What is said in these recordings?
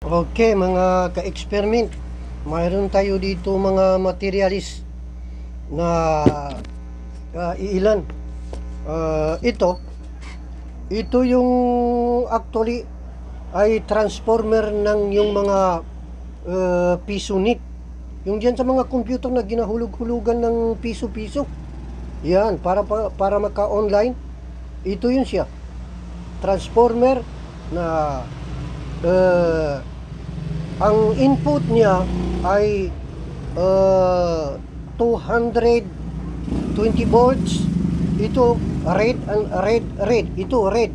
Okay, mga ka-experiment, mayroon tayo dito mga materialis na iilan. Ito yung actually ay transformer ng yung mga piso-nit. Yung dyan sa mga computer na ginahulog-hulugan ng piso-piso. Yan, para maka-online. Ito yun siya. Transformer na ang input niya ay 220 volts. Ito red and red. Ito red.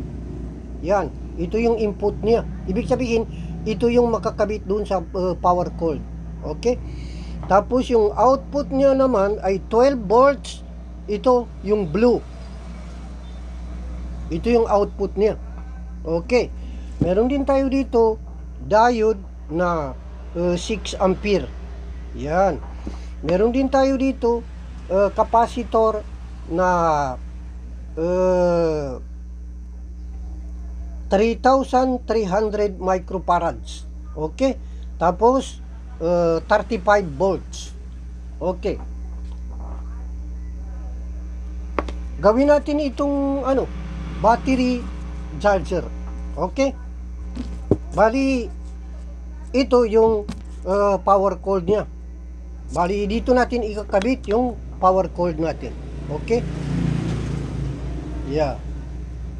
Yan. Ito yung input niya. Ibig sabihin, ito yung makakabit dun sa power cord. Okay? Tapos yung output niya naman ay 12 volts. Ito yung blue. Ito yung output niya. Okay. Meron din tayo dito diode na 6 ampere. Yan. Meron din tayo dito capacitor na 3,300 microfarads. Okay? Tapos 35 volts. Okay. Gawin natin itong battery charger. Okay? Bali ito yung power cord niya. Bali dito natin ikakabit yung power cord natin. Okay? Yeah.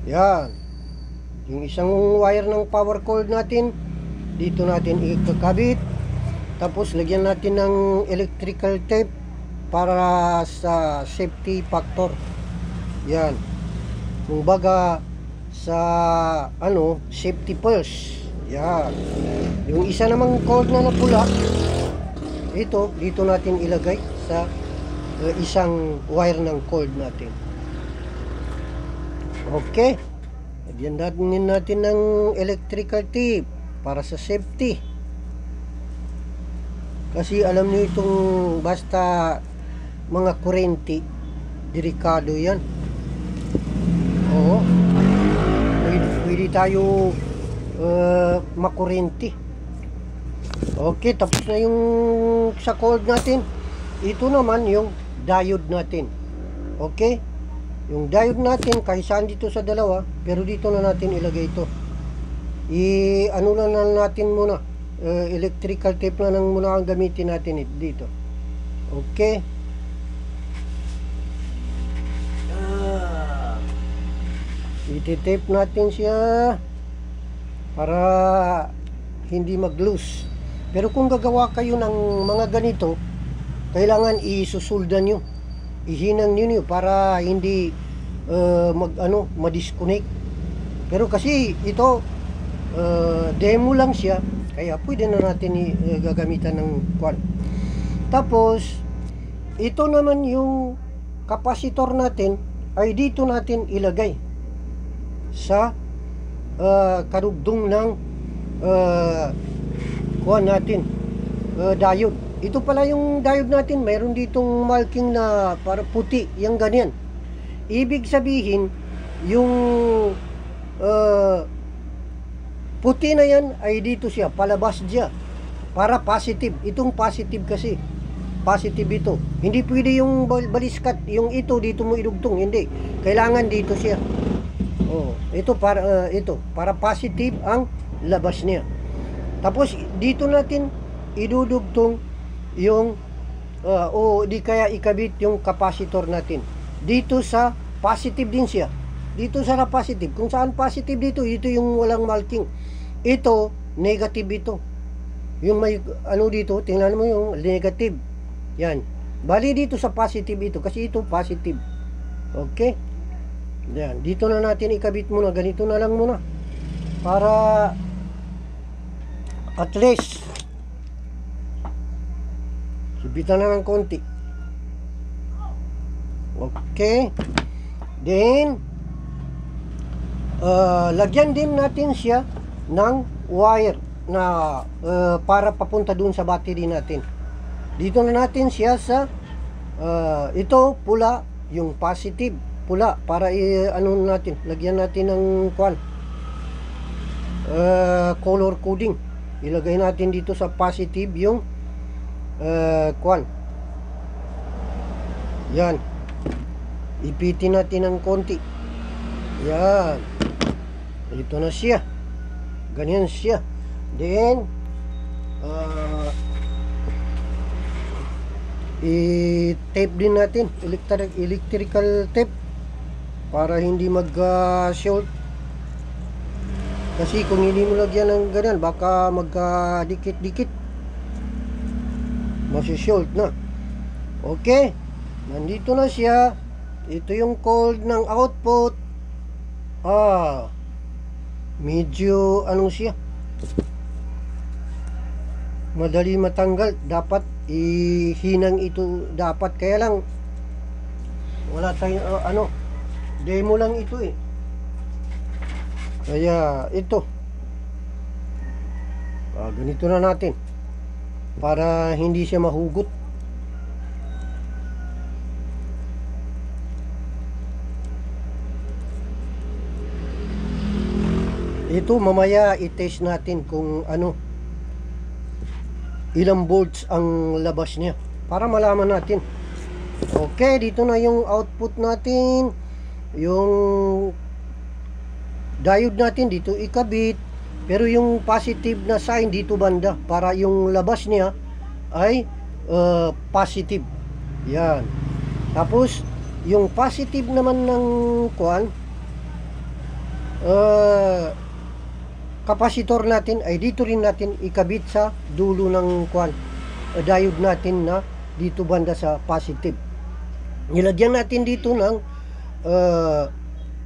Yan. Yung isang wire ng power cord natin, dito natin ikakabit. Tapos lagyan natin ng electrical tape para sa safety factor. Yan. Kumbaga sa safety pulse. Yan. Yung isa namang cord na pula, ito dito natin ilagay sa isang wire ng cord natin. Okay. Lagyan natin ng electrical tape para sa safety. Kasi alam niyo itong basta mga kurente, delikado yan. Oo. Pwede tayo makurente. Okay, tapos na yung sa cord natin. Ito naman yung diode natin. Okay? Yung diode natin, kahit saan dito sa dalawa, pero dito na natin ilagay ito. Na natin muna. Electrical tape na lang muna ang gamitin natin dito. Okay? Iti-tape natin siya para hindi mag-loose. Pero kung gagawa kayo ng mga ganito, kailangan isusuldan nyo, ihinang nyo para hindi ma-disconnect. Pero kasi ito demo lang siya, kaya pwede na natin gagamitan ng kwan. Tapos ito naman yung capacitor natin ay dito natin ilagay sa karugdong ng kuha natin diode. Ito pala yung diode natin, mayroon ditong marking na para puti, yung ganyan. Ibig sabihin yung puti na yan ay dito siya, palabas siya para positive. Itong positive kasi positive ito, hindi pwede yung baliskat, yung ito dito mo idugtong, hindi, kailangan dito siya. Ito para positive ang labas niya. Tapos dito natin idudugtong yung di kaya ikabit yung capacitor natin. Dito sa positive din siya. Dito sa positive. Kung saan positive dito, ito yung walang marking. Ito negative ito. Yung may dito, tingnan mo yung negative. Yan. Bali dito sa positive ito kasi ito positive. Okay? Yan, dito na natin ikabit muna, ganito na lang muna para at least subitan na ng konti. Okay, then lagyan din natin siya ng wire na para papunta dun sa battery natin. Dito na natin siya sa ito pula, yung positive pula para natin, lagyan natin ng color coding. ilagay natin dito sa positive yung kwan. Yan. Ipitin natin ng konti. Yan. Ito na siya. Ganyan siya. Then, i-tape din natin. Electrical tape. Para hindi mag-short. Kasi kung hindi mo lagyan ng ganyan, baka magka-dikit-dikit. Masi-short na. Okay. Nandito na siya. Ito yung cold ng output. Medyo anong siya, madali matanggal. Dapat ihinang ito dapat. Kaya lang wala tayong demo lang ito eh. Kaya ito ganito na natin para hindi siya mahugot. Ito mamaya i-test natin kung ilang volts ang labas niya para malaman natin. Okay, dito na yung output natin. Yung diode natin dito ikabit, pero yung positive na sign dito banda para yung labas niya ay positive. Yan. Tapos yung positive naman ng kwan, kapasitor natin ay dito rin natin ikabit sa dulo ng kwan, diode natin na dito banda sa positive. Nilagyan natin dito ng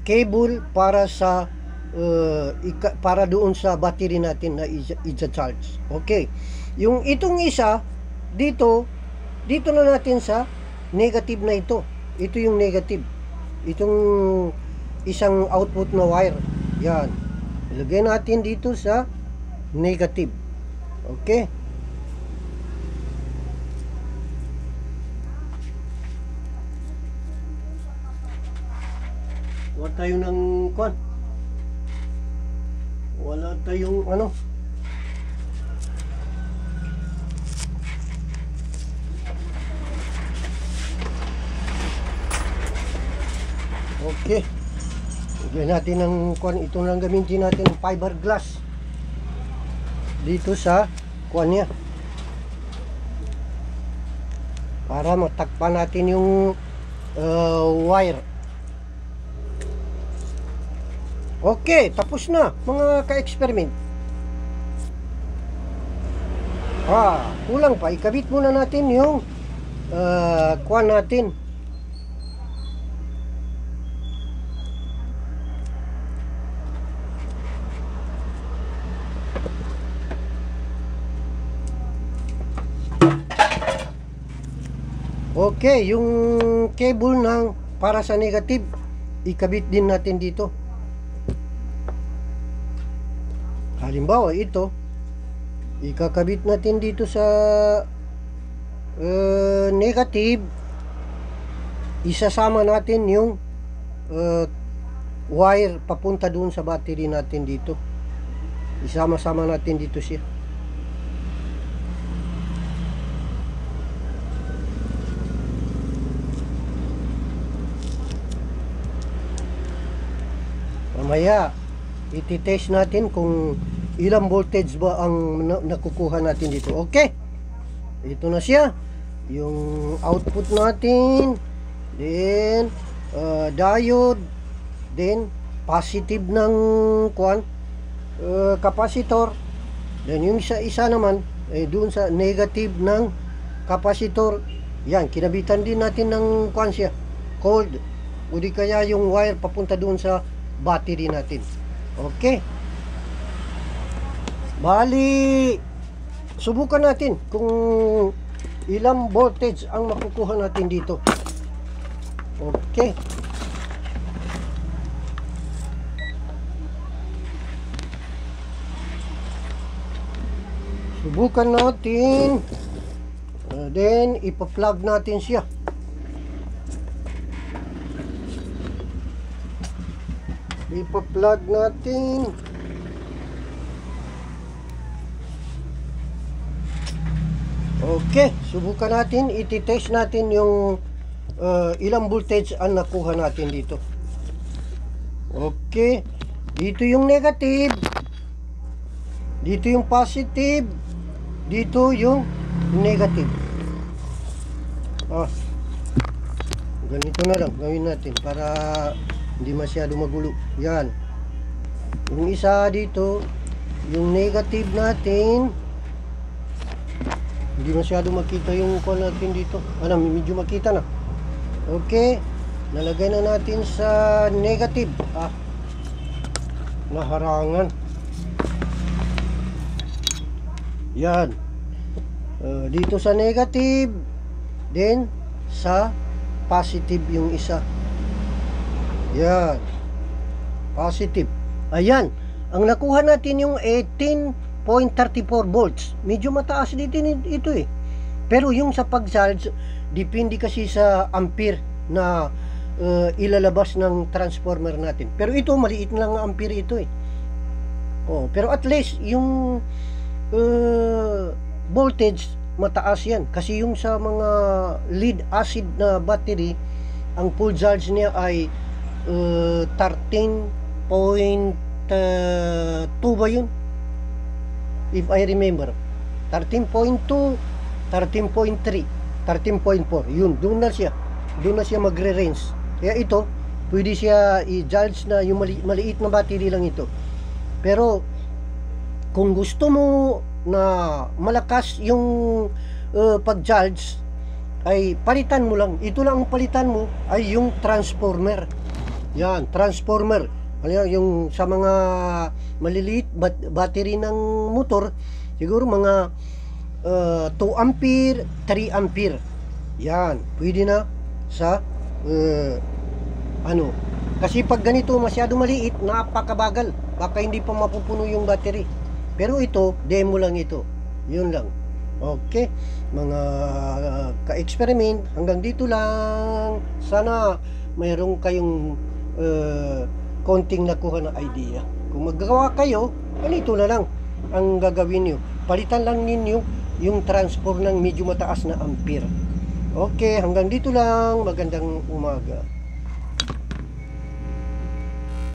cable para sa para doon sa battery natin na i-charge. Okay. Yung itong isa dito na natin sa negative na ito. Ito yung negative. Itong isang output na wire. Yan. Ilagay natin dito sa negative. Okay. Wala tayong ng kwan. Wala tayong Okay. Lagyan natin ng kwan. Ito lang gamitin natin, fiberglass dito sa kwan niya para matakpan natin yung wire. Okay, tapos na mga ka-experiment. Kulang pa. Ikabit muna natin yung kwan natin. Okay, yung cable ng para sa negative, ikabit din natin dito. Halimbawa, ito ikakabit natin dito sa negative. Isasama natin yung wire papunta doon sa battery natin dito. Isama-sama natin dito siya. Mamaya iti-test natin kung ilang voltage ba ang nakukuha natin dito. Okay, ito na siya yung output natin, then diode, then positive ng kwan, capacitor, then yung isa naman doon sa negative ng capacitor. Yan, kinabitan din natin ng kwan siya, cold, o di kaya yung wire papunta doon sa battery natin. Okay, bali subukan natin kung ilang voltage ang makukuha natin dito. Okay, subukan natin, then ipa-plug natin siya. Ipa-plug natin. Okay, subukan natin, iti-test natin yung ilang voltage ang nakuha natin dito. Okay, dito yung negative, dito yung positive, dito yung negative. Ganito na lang gawin natin para hindi masyado magulo. Yan, yung isa dito, yung negative natin, hindi masyado makita yung call natin dito. Medyo makita na. Okay, nalagay na natin sa negative. Naharangan. Yan. Dito sa negative, then sa positive yung isa. Yan. Positive. Ayan. Ang nakuha natin yung 18.34 volts. Medyo mataas dito ito eh. Pero yung sa pag-charge, depende kasi sa ampere na ilalabas ng transformer natin. Pero ito, maliit lang ang ampere ito eh. Pero at least, yung voltage, mataas yan. Kasi yung sa mga lead acid na battery, ang full charge niya ay 13.2 ba yun? If I remember, 13.2, 13.3, 13.4, yun, doon na siya magre-range. Kaya ito, pwede siya i-charge na yung maliit na battery lang ito. Pero kung gusto mo na malakas yung pag-charge, ay palitan mo lang. Ito lang ang palitan mo ay yung transformer. Yan, transformer. Yung sa mga maliliit battery ng motor, siguro mga 2 ampere, 3 ampere. Yan, pwede na sa kasi pag ganito masyado maliit, napakabagal. Baka hindi pa mapupuno yung battery. Pero ito, demo lang ito. Yun lang. Okay, mga ka-experiment, hanggang dito lang. Sana mayroong kayong konting nakuha na idea. Kung maggawa kayo, ganito na lang ang gagawin nyo. Palitan lang ninyo yung transform ng medyo mataas na ampere. Okay, hanggang dito lang. Magandang umaga.